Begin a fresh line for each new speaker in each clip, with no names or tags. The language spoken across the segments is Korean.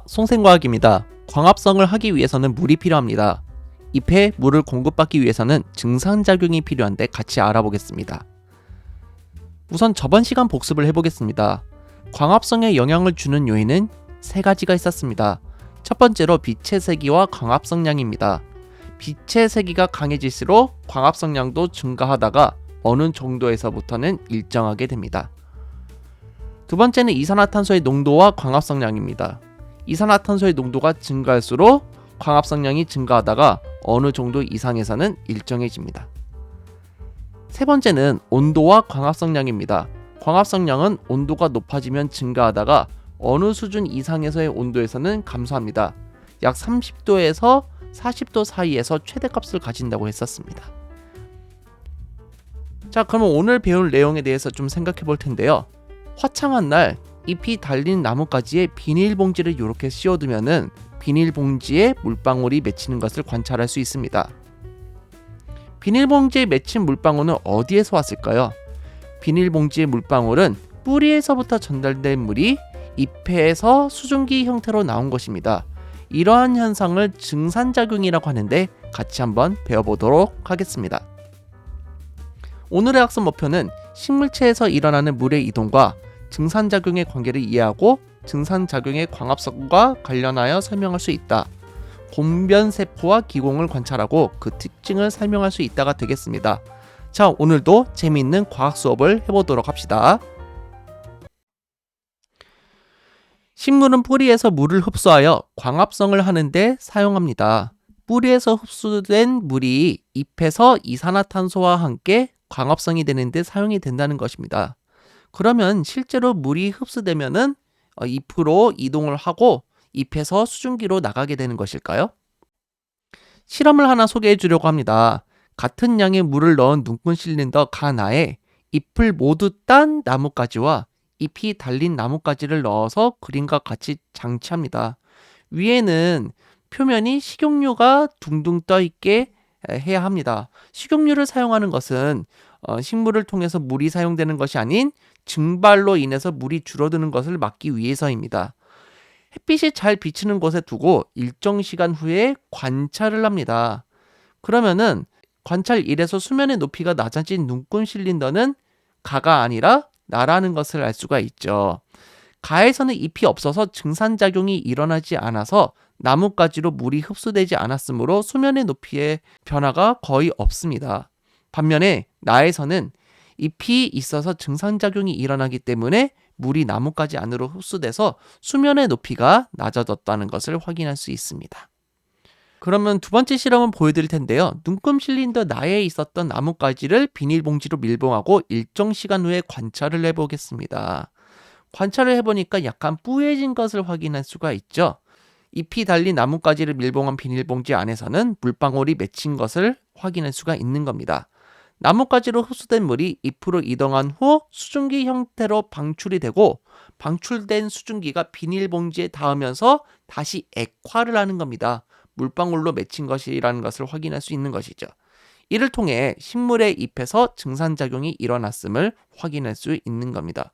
송생과학입니다. 광합성을 하기 위해서는 물이 필요합니다. 잎에 물을 공급받기 위해서는 증산작용이 필요한데 같이 알아보겠습니다. 우선 저번 시간 복습을 해보겠습니다. 광합성에 영향을 주는 요인은 세 가지가 있었습니다. 첫 번째로 빛의 세기와 광합성량입니다. 빛의 세기가 강해질수록 광합성량도 증가하다가 어느 정도에서부터는 일정하게 됩니다. 두 번째는 이산화탄소의 농도와 광합성량입니다. 이산화탄소의 농도가 증가할수록 광합성량이 증가하다가 어느 정도 이상에서는 일정해집니다. 세 번째는 온도와 광합성량입니다. 광합성량은 온도가 높아지면 증가하다가 어느 수준 이상에서의 온도에서는 감소합니다. 약 30도에서 40도 사이에서 최대값을 가진다고 했었습니다. 자, 그러면 오늘 배울 내용에 대해서 좀 생각해 볼 텐데요. 화창한 날 잎이 달린 나뭇가지에 비닐봉지를 이렇게 씌워두면은 비닐봉지에 물방울이 맺히는 것을 관찰할 수 있습니다. 비닐봉지에 맺힌 물방울은 어디에서 왔을까요? 비닐봉지의 물방울은 뿌리에서부터 전달된 물이 잎에서 수증기 형태로 나온 것입니다. 이러한 현상을 증산작용이라고 하는데 같이 한번 배워보도록 하겠습니다. 오늘의 학습 목표는 식물체에서 일어나는 물의 이동과 증산작용의 관계를 이해하고 증산작용의 광합성과 관련하여 설명할 수 있다. 곤변세포와 기공을 관찰하고 그 특징을 설명할 수 있다가 되겠습니다. 자, 오늘도 재미있는 과학 수업을 해보도록 합시다. 식물은 뿌리에서 물을 흡수하여 광합성을 하는데 사용합니다. 뿌리에서 흡수된 물이 잎에서 이산화탄소와 함께 광합성이 되는데 사용이 된다는 것입니다. 그러면 실제로 물이 흡수되면은 잎으로 이동을 하고 잎에서 수증기로 나가게 되는 것일까요? 실험을 하나 소개해 주려고 합니다. 같은 양의 물을 넣은 눈금 실린더 하나에 잎을 모두 딴 나뭇가지와 잎이 달린 나뭇가지를 넣어서 그림과 같이 장치합니다. 위에는 표면이 식용유가 둥둥 떠 있게 해야 합니다. 식용유를 사용하는 것은 식물을 통해서 물이 사용되는 것이 아닌 증발로 인해서 물이 줄어드는 것을 막기 위해서입니다. 햇빛이 잘 비치는 곳에 두고 일정 시간 후에 관찰을 합니다. 그러면은 관찰 1에서 수면의 높이가 낮아진 눈금 실린더는 가가 아니라 나라는 것을 알 수가 있죠. 가에서는 잎이 없어서 증산작용이 일어나지 않아서 나뭇가지로 물이 흡수되지 않았으므로 수면의 높이의 변화가 거의 없습니다. 반면에 나에서는 잎이 있어서 증산작용이 일어나기 때문에 물이 나뭇가지 안으로 흡수돼서 수면의 높이가 낮아졌다는 것을 확인할 수 있습니다. 그러면 두 번째 실험을 보여드릴 텐데요. 눈금 실린더 나에 있었던 나뭇가지를 비닐봉지로 밀봉하고 일정 시간 후에 관찰을 해보겠습니다. 관찰을 해보니까 약간 뿌얘진 것을 확인할 수가 있죠. 잎이 달린 나뭇가지를 밀봉한 비닐봉지 안에서는 물방울이 맺힌 것을 확인할 수가 있는 겁니다. 나뭇가지로 흡수된 물이 잎으로 이동한 후 수증기 형태로 방출이 되고 방출된 수증기가 비닐봉지에 닿으면서 다시 액화를 하는 겁니다. 물방울로 맺힌 것이라는 것을 확인할 수 있는 것이죠. 이를 통해 식물의 잎에서 증산작용이 일어났음을 확인할 수 있는 겁니다.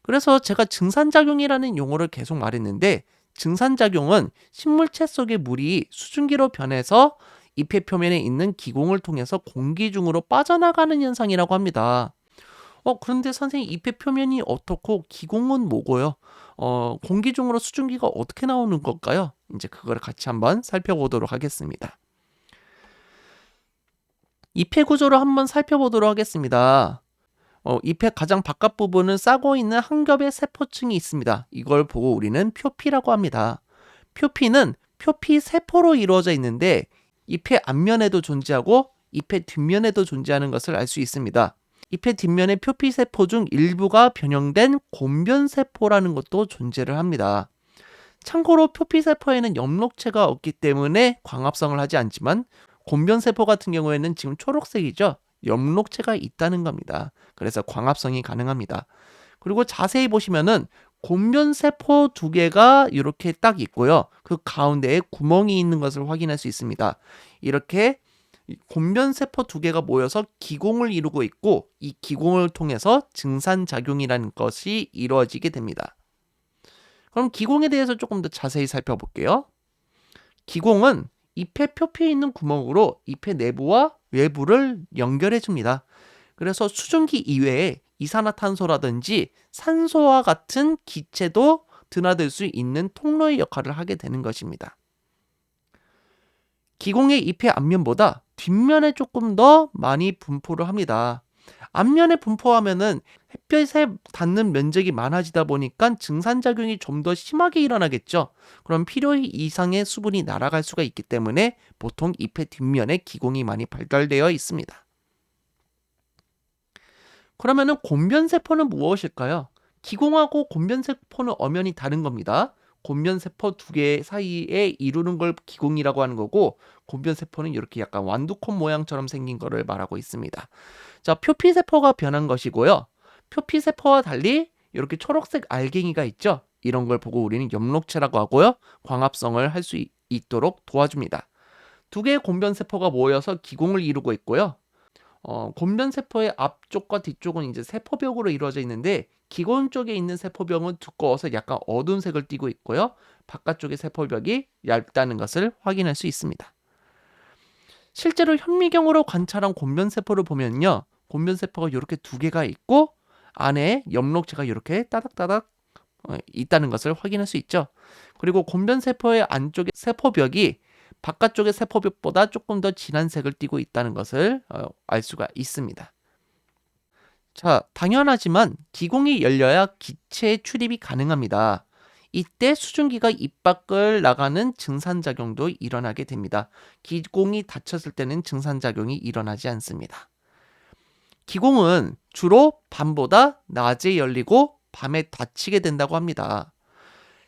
그래서 제가 증산작용이라는 용어를 계속 말했는데 증산작용은 식물체 속의 물이 수증기로 변해서 잎의 표면에 있는 기공을 통해서 공기 중으로 빠져나가는 현상이라고 합니다. 그런데 선생님, 잎의 표면이 어떻고 기공은 뭐고요? 공기 중으로 수증기가 어떻게 나오는 걸까요? 이제 그걸 같이 한번 살펴보도록 하겠습니다. 잎의 구조를 한번 살펴보도록 하겠습니다. 잎의 가장 바깥 부분은 싸고 있는 한 겹의 세포층이 있습니다. 이걸 보고 우리는 표피라고 합니다. 표피는 표피 세포로 이루어져 있는데 잎의 앞면에도 존재하고 잎의 뒷면에도 존재하는 것을 알 수 있습니다. 잎의 뒷면의 표피 세포 중 일부가 변형된 곤변 세포라는 것도 존재를 합니다. 참고로 표피 세포에는 엽록체가 없기 때문에 광합성을 하지 않지만 곤변 세포 같은 경우에는 지금 초록색이죠. 엽록체가 있다는 겁니다. 그래서 광합성이 가능합니다. 그리고 자세히 보시면은 곤변 세포 두 개가 이렇게 딱 있고요. 그 가운데에 구멍이 있는 것을 확인할 수 있습니다. 이렇게 곤변 세포 두 개가 모여서 기공을 이루고 있고 이 기공을 통해서 증산작용이라는 것이 이루어지게 됩니다. 그럼 기공에 대해서 조금 더 자세히 살펴볼게요. 기공은 잎의 표피에 있는 구멍으로 잎의 내부와 외부를 연결해 줍니다. 그래서 수증기 이외에 이산화탄소라든지 산소와 같은 기체도 드나들 수 있는 통로의 역할을 하게 되는 것입니다. 기공의 잎의 앞면보다 뒷면에 조금 더 많이 분포를 합니다. 앞면에 분포하면은 햇볕에 닿는 면적이 많아지다 보니까 증산작용이 좀 더 심하게 일어나겠죠. 그럼 필요 이상의 수분이 날아갈 수가 있기 때문에 보통 잎의 뒷면에 기공이 많이 발달되어 있습니다. 그러면은 곤변세포는 무엇일까요? 기공하고 곤변세포는 엄연히 다른 겁니다. 곤변세포 두 개 사이에 이루는 걸 기공이라고 하는 거고, 곤변세포는 이렇게 약간 완두콩 모양처럼 생긴 거를 말하고 있습니다. 자, 표피세포가 변한 것이고요. 표피세포와 달리 이렇게 초록색 알갱이가 있죠. 이런 걸 보고 우리는 엽록체라고 하고요. 광합성을 할 수 있도록 도와줍니다. 두 개의 곤변세포가 모여서 기공을 이루고 있고요. 곤변세포의 앞쪽과 뒤쪽은 이제 세포벽으로 이루어져 있는데, 기본 쪽에 있는 세포벽은 두꺼워서 약간 어두운 색을 띠고 있고요. 바깥쪽의 세포벽이 얇다는 것을 확인할 수 있습니다. 실제로 현미경으로 관찰한 곤변세포를 보면요. 곤변세포가 이렇게 두 개가 있고 안에 엽록체가 이렇게 따닥따닥 있다는 것을 확인할 수 있죠. 그리고 곤변세포의 안쪽의 세포벽이 바깥쪽의 세포벽보다 조금 더 진한 색을 띠고 있다는 것을 알 수가 있습니다. 자, 당연하지만 기공이 열려야 기체의 출입이 가능합니다. 이때 수증기가 입 밖을 나가는 증산작용도 일어나게 됩니다. 기공이 닫혔을 때는 증산작용이 일어나지 않습니다. 기공은 주로 밤보다 낮에 열리고 밤에 닫히게 된다고 합니다.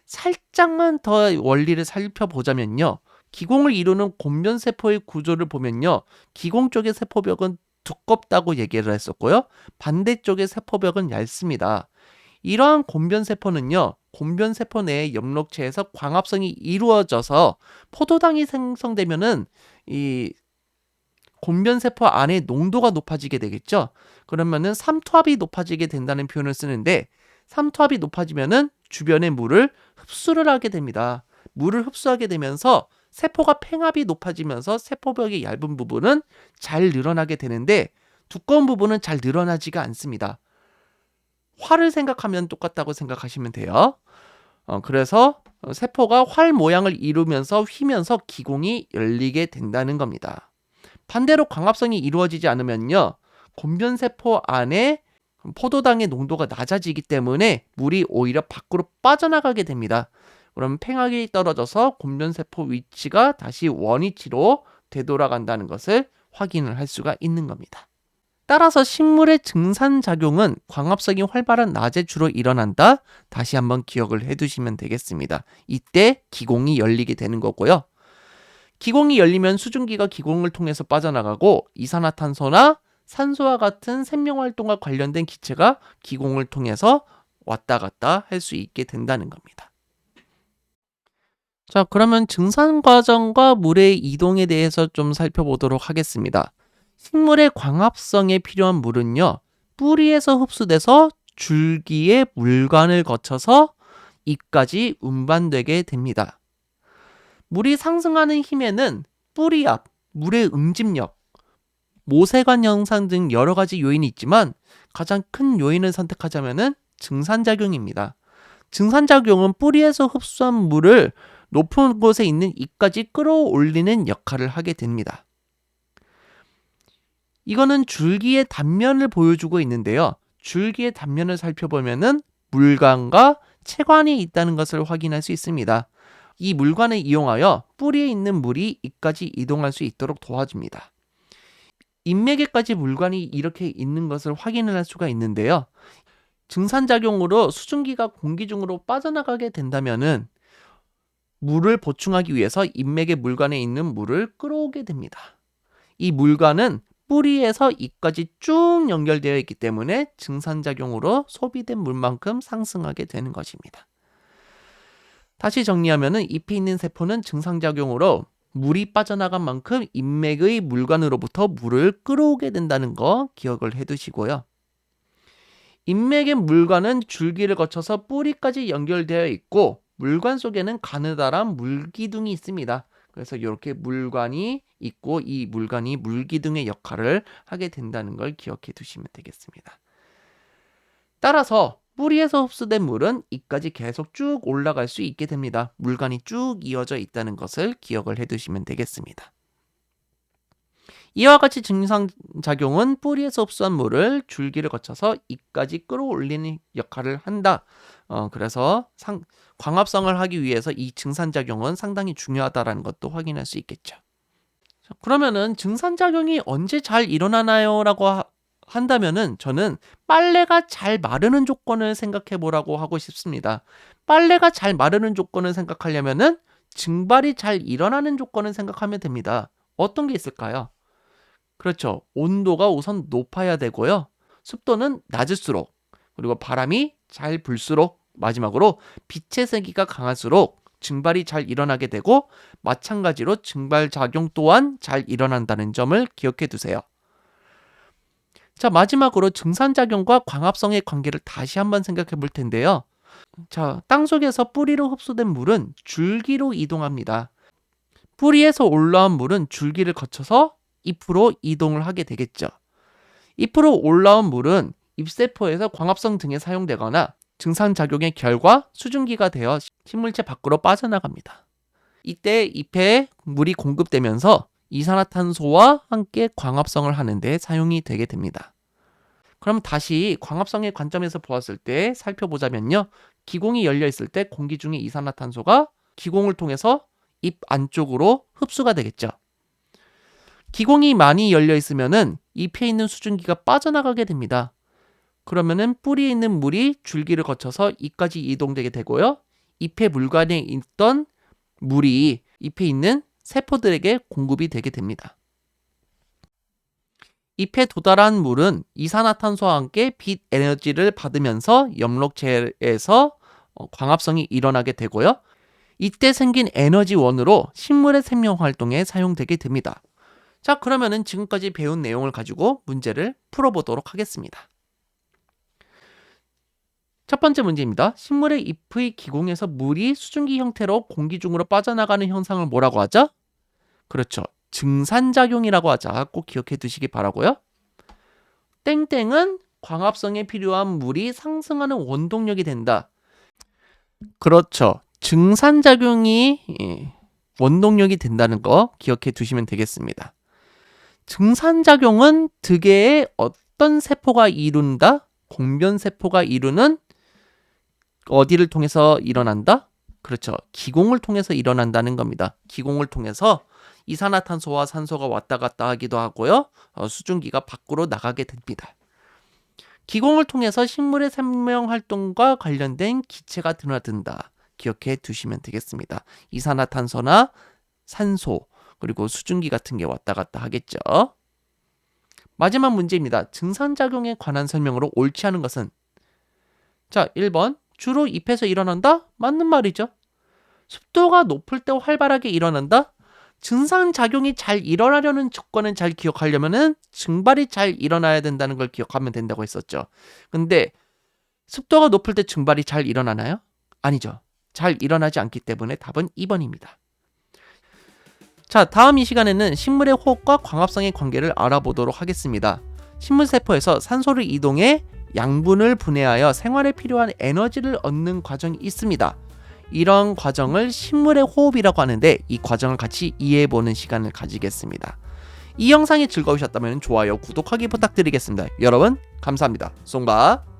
살짝만 더 원리를 살펴보자면요. 기공을 이루는 곤변세포의 구조를 보면요. 기공 쪽의 세포벽은 두껍다고 얘기를 했었고요. 반대쪽의 세포벽은 얇습니다. 이러한 곤변세포는요. 곤변세포 내의 엽록체에서 광합성이 이루어져서 포도당이 생성되면은 이 곤변세포 안에 농도가 높아지게 되겠죠. 그러면은 삼투압이 높아지게 된다는 표현을 쓰는데, 삼투압이 높아지면은 주변의 물을 흡수를 하게 됩니다. 물을 흡수하게 되면서 세포가 팽합이 높아지면서 세포벽의 얇은 부분은 잘 늘어나게 되는데 두꺼운 부분은 잘 늘어나지가 않습니다. 활을 생각하면 똑같다고 생각하시면 돼요. 그래서 세포가 활 모양을 이루면서 휘면서 기공이 열리게 된다는 겁니다. 반대로 광합성이 이루어지지 않으면요. 곤변세포 안에 포도당의 농도가 낮아지기 때문에 물이 오히려 밖으로 빠져나가게 됩니다. 그럼 팽하게 떨어져서 곤변세포 위치가 다시 원위치로 되돌아간다는 것을 확인을 할 수가 있는 겁니다. 따라서 식물의 증산작용은 광합성이 활발한 낮에 주로 일어난다. 다시 한번 기억을 해두시면 되겠습니다. 이때 기공이 열리게 되는 거고요. 기공이 열리면 수증기가 기공을 통해서 빠져나가고 이산화탄소나 산소와 같은 생명활동과 관련된 기체가 기공을 통해서 왔다 갔다 할 수 있게 된다는 겁니다. 자, 그러면 증산 과정과 물의 이동에 대해서 좀 살펴보도록 하겠습니다. 식물의 광합성에 필요한 물은요, 뿌리에서 흡수돼서 줄기의 물관을 거쳐서 잎까지 운반되게 됩니다. 물이 상승하는 힘에는 뿌리 앞, 물의 응집력, 모세관 형상 등 여러 가지 요인이 있지만 가장 큰 요인을 선택하자면 증산작용입니다. 증산작용은 뿌리에서 흡수한 물을 높은 곳에 있는 잎까지 끌어올리는 역할을 하게 됩니다. 이거는 줄기의 단면을 보여주고 있는데요. 줄기의 단면을 살펴보면은 물관과 채관이 있다는 것을 확인할 수 있습니다. 이 물관을 이용하여 뿌리에 있는 물이 잎까지 이동할 수 있도록 도와줍니다. 잎맥에까지 물관이 이렇게 있는 것을 확인을 할 수가 있는데요. 증산작용으로 수증기가 공기 중으로 빠져나가게 된다면은 물을 보충하기 위해서 잎맥의 물관에 있는 물을 끌어오게 됩니다. 이 물관은 뿌리에서 잎까지 쭉 연결되어 있기 때문에 증산작용으로 소비된 물만큼 상승하게 되는 것입니다. 다시 정리하면 잎에 있는 세포는 증산작용으로 물이 빠져나간 만큼 잎맥의 물관으로부터 물을 끌어오게 된다는 거 기억을 해두시고요. 잎맥의 물관은 줄기를 거쳐서 뿌리까지 연결되어 있고 물관 속에는 가느다란 물기둥이 있습니다. 그래서 이렇게 물관이 있고 이 물관이 물기둥의 역할을 하게 된다는 걸 기억해 두시면 되겠습니다. 따라서 뿌리에서 흡수된 물은 잎까지 계속 쭉 올라갈 수 있게 됩니다. 물관이 쭉 이어져 있다는 것을 기억을 해 두시면 되겠습니다. 이와 같이 증상작용은 뿌리에서 흡수한 물을 줄기를 거쳐서 잎까지 끌어올리는 역할을 한다. 그래서 광합성을 하기 위해서 이 증산작용은 상당히 중요하다는 것도 확인할 수 있겠죠. 자, 그러면은 증산작용이 언제 잘 일어나나요? 라고 한다면은 저는 빨래가 잘 마르는 조건을 생각해 보라고 하고 싶습니다. 빨래가 잘 마르는 조건을 생각하려면은 증발이 잘 일어나는 조건을 생각하면 됩니다. 어떤 게 있을까요? 그렇죠. 온도가 우선 높아야 되고요. 습도는 낮을수록, 그리고 바람이 잘 불수록, 마지막으로 빛의 세기가 강할수록 증발이 잘 일어나게 되고 마찬가지로 증발작용 또한 잘 일어난다는 점을 기억해 두세요. 자, 마지막으로 증산작용과 광합성의 관계를 다시 한번 생각해 볼 텐데요. 자, 땅속에서 뿌리로 흡수된 물은 줄기로 이동합니다. 뿌리에서 올라온 물은 줄기를 거쳐서 잎으로 이동을 하게 되겠죠. 잎으로 올라온 물은 잎세포에서 광합성 등에 사용되거나 증산작용의 결과 수증기가 되어 식물체 밖으로 빠져나갑니다. 이때 잎에 물이 공급되면서 이산화탄소와 함께 광합성을 하는 데 사용이 되게 됩니다. 그럼 다시 광합성의 관점에서 보았을 때 살펴보자면요. 기공이 열려 있을 때 공기 중에 이산화탄소가 기공을 통해서 잎 안쪽으로 흡수가 되겠죠. 기공이 많이 열려 있으면은 잎에 있는 수증기가 빠져나가게 됩니다. 그러면은 뿌리에 있는 물이 줄기를 거쳐서 잎까지 이동되게 되고요. 잎의 물관에 있던 물이 잎에 있는 세포들에게 공급이 되게 됩니다. 잎에 도달한 물은 이산화탄소와 함께 빛 에너지를 받으면서 엽록체에서 광합성이 일어나게 되고요. 이때 생긴 에너지원으로 식물의 생명활동에 사용되게 됩니다. 자, 그러면은 지금까지 배운 내용을 가지고 문제를 풀어보도록 하겠습니다. 첫 번째 문제입니다. 식물의 잎의 기공에서 물이 수증기 형태로 공기 중으로 빠져나가는 현상을 뭐라고 하죠? 그렇죠. 증산작용이라고 하자. 꼭 기억해 두시기 바라고요. 땡땡은 광합성에 필요한 물이 상승하는 원동력이 된다. 그렇죠. 증산작용이 원동력이 된다는 거 기억해 두시면 되겠습니다. 증산작용은 득의 어떤 세포가 이룬다? 공변세포가 이루는 어디를 통해서 일어난다? 그렇죠. 기공을 통해서 일어난다는 겁니다. 기공을 통해서 이산화탄소와 산소가 왔다 갔다 하기도 하고요. 수증기가 밖으로 나가게 됩니다. 기공을 통해서 식물의 생명활동과 관련된 기체가 드나든다. 기억해 두시면 되겠습니다. 이산화탄소나 산소, 그리고 수증기 같은 게 왔다 갔다 하겠죠. 마지막 문제입니다. 증산작용에 관한 설명으로 옳지 않은 것은? 자, 1번. 주로 잎에서 일어난다? 맞는 말이죠. 습도가 높을 때 활발하게 일어난다? 증산작용이 잘 일어나려는 조건은 잘 기억하려면은 증발이 잘 일어나야 된다는 걸 기억하면 된다고 했었죠. 근데 습도가 높을 때 증발이 잘 일어나나요? 아니죠. 잘 일어나지 않기 때문에 답은 2번입니다. 자, 다음 이 시간에는 식물의 호흡과 광합성의 관계를 알아보도록 하겠습니다. 식물세포에서 산소를 이동해 양분을 분해하여 생활에 필요한 에너지를 얻는 과정이 있습니다. 이런 과정을 식물의 호흡이라고 하는데 이 과정을 같이 이해해보는 시간을 가지겠습니다. 이 영상이 즐거우셨다면 좋아요, 구독하기 부탁드리겠습니다. 여러분 감사합니다. 송바.